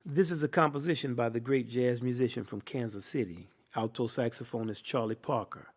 This is a composition by the great jazz musician from Kansas City, alto saxophonist Charlie Parker.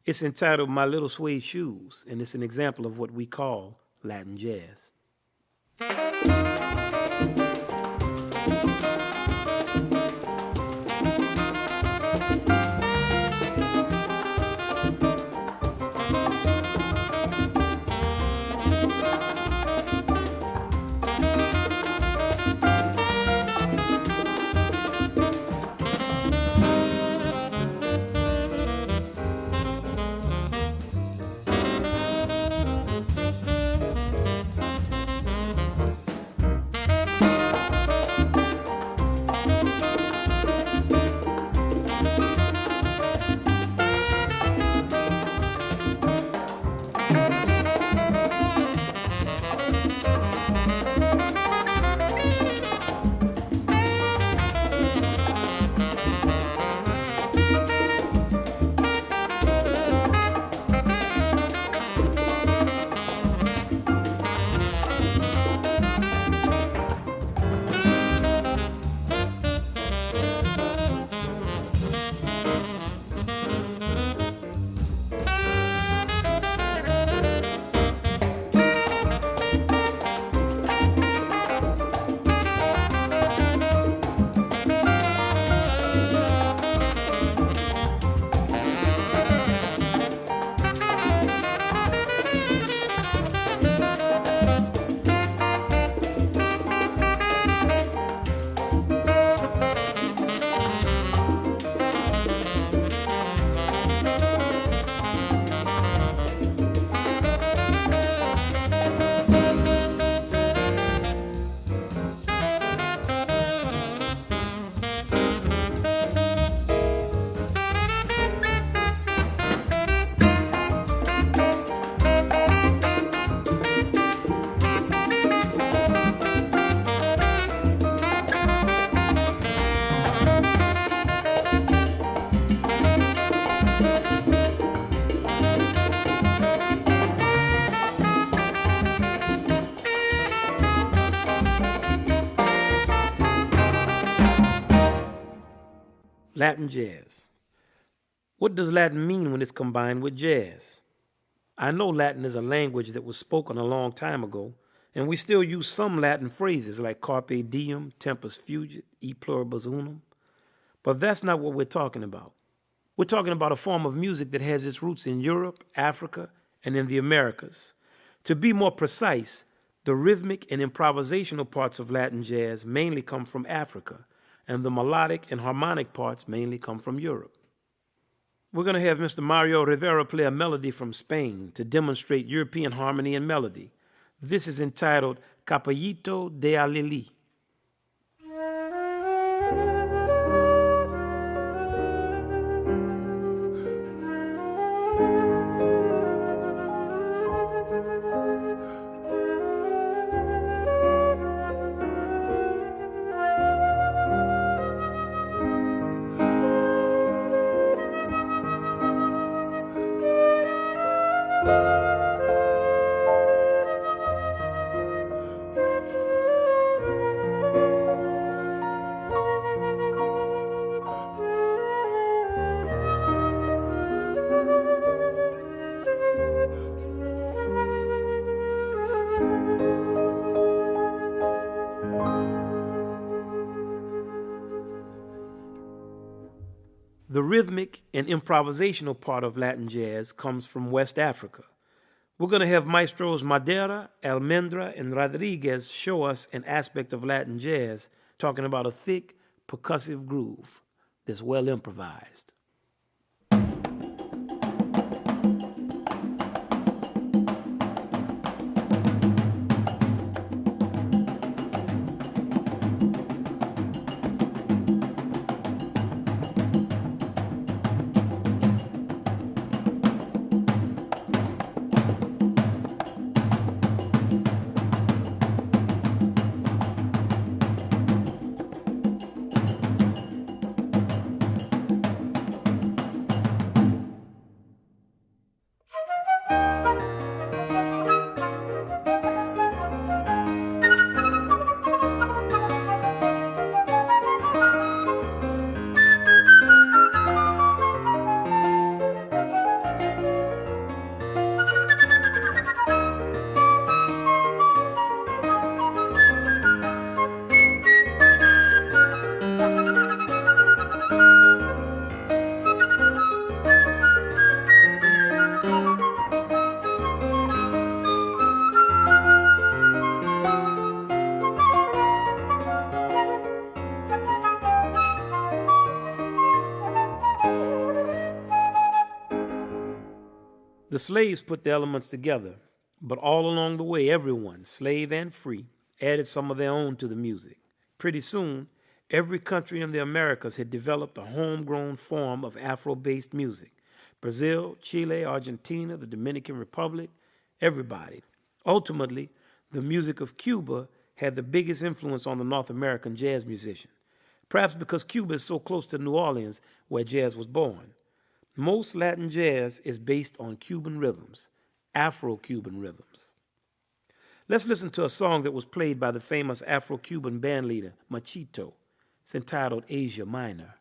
It's entitled My Little Suede Shoes, and it's an example of what we call Latin jazz. Latin jazz. What does Latin mean when it's combined with jazz? I know Latin is a language that was spoken a long time ago, and we still use some Latin phrases like carpe diem, tempus fugit, e pluribus unum. But that's not what we're talking about. We're talking about a form of music that has its roots in Europe, Africa, and in the Americas. To be more precise, the rhythmic and improvisational parts of Latin jazz mainly come from Africa, and the melodic and harmonic parts mainly come from Europe. We're going to have Mr. Mario Rivera play a melody from Spain to demonstrate European harmony and melody. This is entitled Capellito de Alili. The rhythmic and improvisational part of Latin jazz comes from West Africa. We're going to have maestros Madera, Almendra, and Rodriguez show us an aspect of Latin jazz, talking about a thick, percussive groove that's well improvised. The slaves put the elements together, but all along the way, everyone, slave and free, added some of their own to the music. Pretty soon, every country in the Americas had developed a homegrown form of Afro-based music. Brazil, Chile, Argentina, the Dominican Republic, everybody. Ultimately, the music of Cuba had the biggest influence on the North American jazz musician, perhaps because Cuba is so close to New Orleans, where jazz was born. Most Latin jazz is based on Cuban rhythms, Afro-Cuban rhythms. Let's listen to a song that was played by the famous Afro-Cuban bandleader, Machito. It's entitled Asia Minor.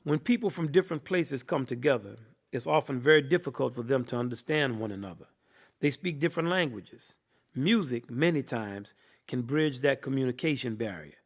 When people from different places come together, it's often very difficult for them to understand one another. They speak different languages. Music, many times, can bridge that communication barrier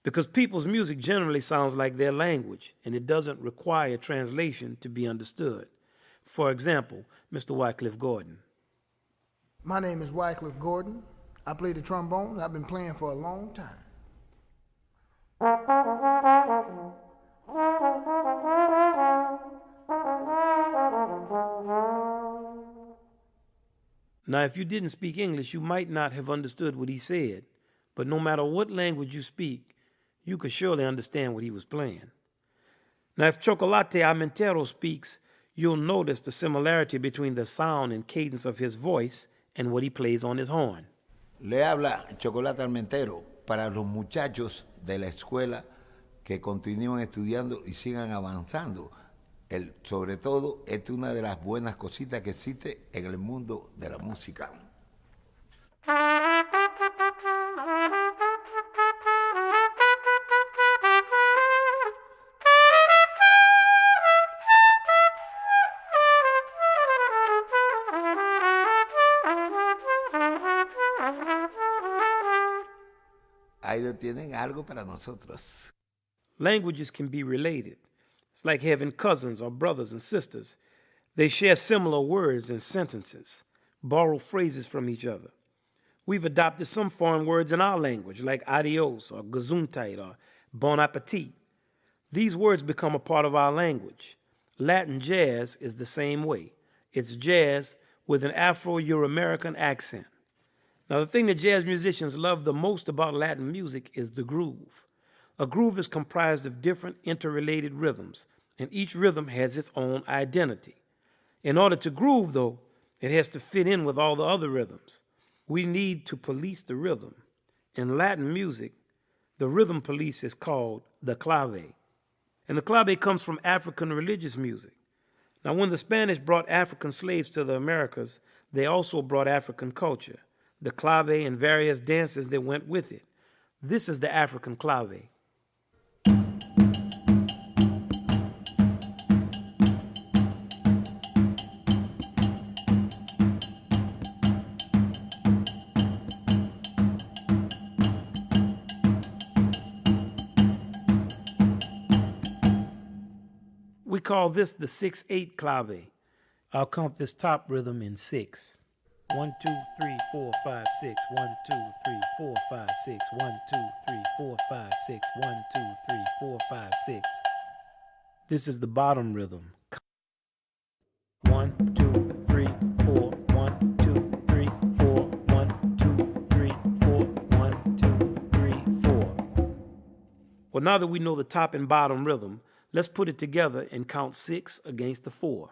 because people's music generally sounds like their language and it doesn't require translation to be understood. For example, Mr. Wycliffe Gordon. My name is Wycliffe Gordon. I play the trombone. I've been playing for a long time. Now, if you didn't speak English, you might not have understood what he said, but no matter what language you speak, you could surely understand what he was playing. Now, if Chocolate Armentero speaks, you'll notice the similarity between the sound and cadence of his voice and what he plays on his horn. Le habla Chocolate Armentero para los muchachos de la escuela que continúen estudiando y sigan avanzando. Sobre todo, esta es una de las buenas cositas que existe en el mundo de la música. Ahí lo tienen, algo para nosotros. Languages can be related. It's like having cousins or brothers and sisters. They share similar words and sentences, borrow phrases from each other. We've adopted some foreign words in our language, like adios or gesundheit or bon appetit. These words become a part of our language. Latin jazz is the same way. It's jazz with an Afro-Euro-American accent. Now, the thing that jazz musicians love the most about Latin music is the groove. A groove is comprised of different interrelated rhythms, and each rhythm has its own identity. In order to groove, though, it has to fit in with all the other rhythms. We need to police the rhythm. In Latin music, the rhythm police is called the clave. And the clave comes from African religious music. Now, when the Spanish brought African slaves to the Americas, they also brought African culture, the clave and various dances that went with it. This is the African clave. We call this the 6/8 clave. I'll count this top rhythm in 6. 1, 2, 3, 4, 5, 6. 1, 2, 3, 4, 5, 6. 1, 2, 3, 4, 5, 6. 1, 2, 3, 4, 5, 6. This is the bottom rhythm. 1, 2, 3, 4. 1, 2, 3, 4. 1, 2, 3, 4. 1, 2, 3, 4. Well, now that we know the top and bottom rhythm, let's put it together and count 6 against the 4.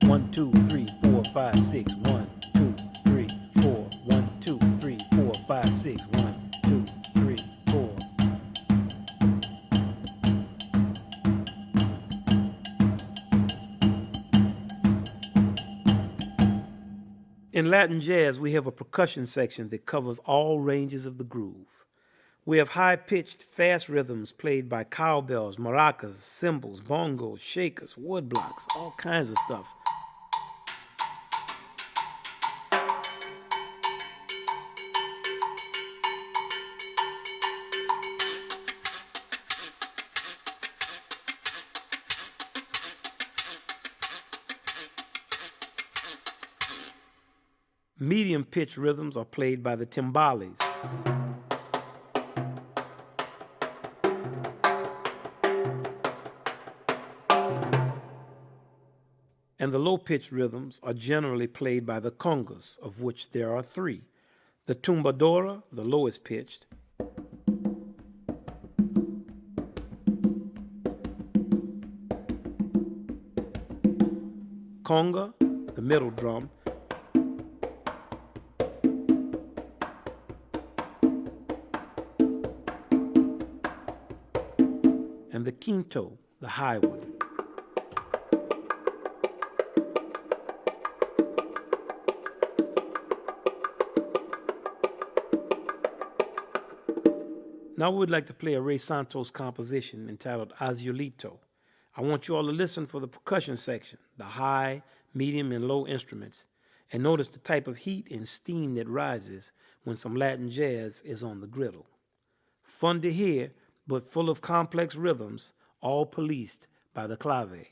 1, 2, 3, 4, 5, 6. 1, 2, 3, 4. 1, 2, 3, 4, 5, 6. 1, 2, 3, 4. In Latin jazz, we have a percussion section that covers all ranges of the groove. We have high-pitched, fast rhythms played by cowbells, maracas, cymbals, bongos, shakers, woodblocks, all kinds of stuff. Medium-pitched rhythms are played by the timbales. And the low-pitched rhythms are generally played by the congas, of which there are 3. The tumbadora, the lowest pitched, conga, the middle drum, and the quinto, the high one. Now we'd like to play a Ray Santos composition entitled Azulito. I want you all to listen for the percussion section, the high, medium, and low instruments, and notice the type of heat and steam that rises when some Latin jazz is on the griddle. Fun to hear, but full of complex rhythms, all policed by the clave.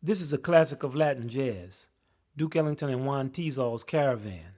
This is a classic of Latin jazz, Duke Ellington and Juan Tizol's Caravan.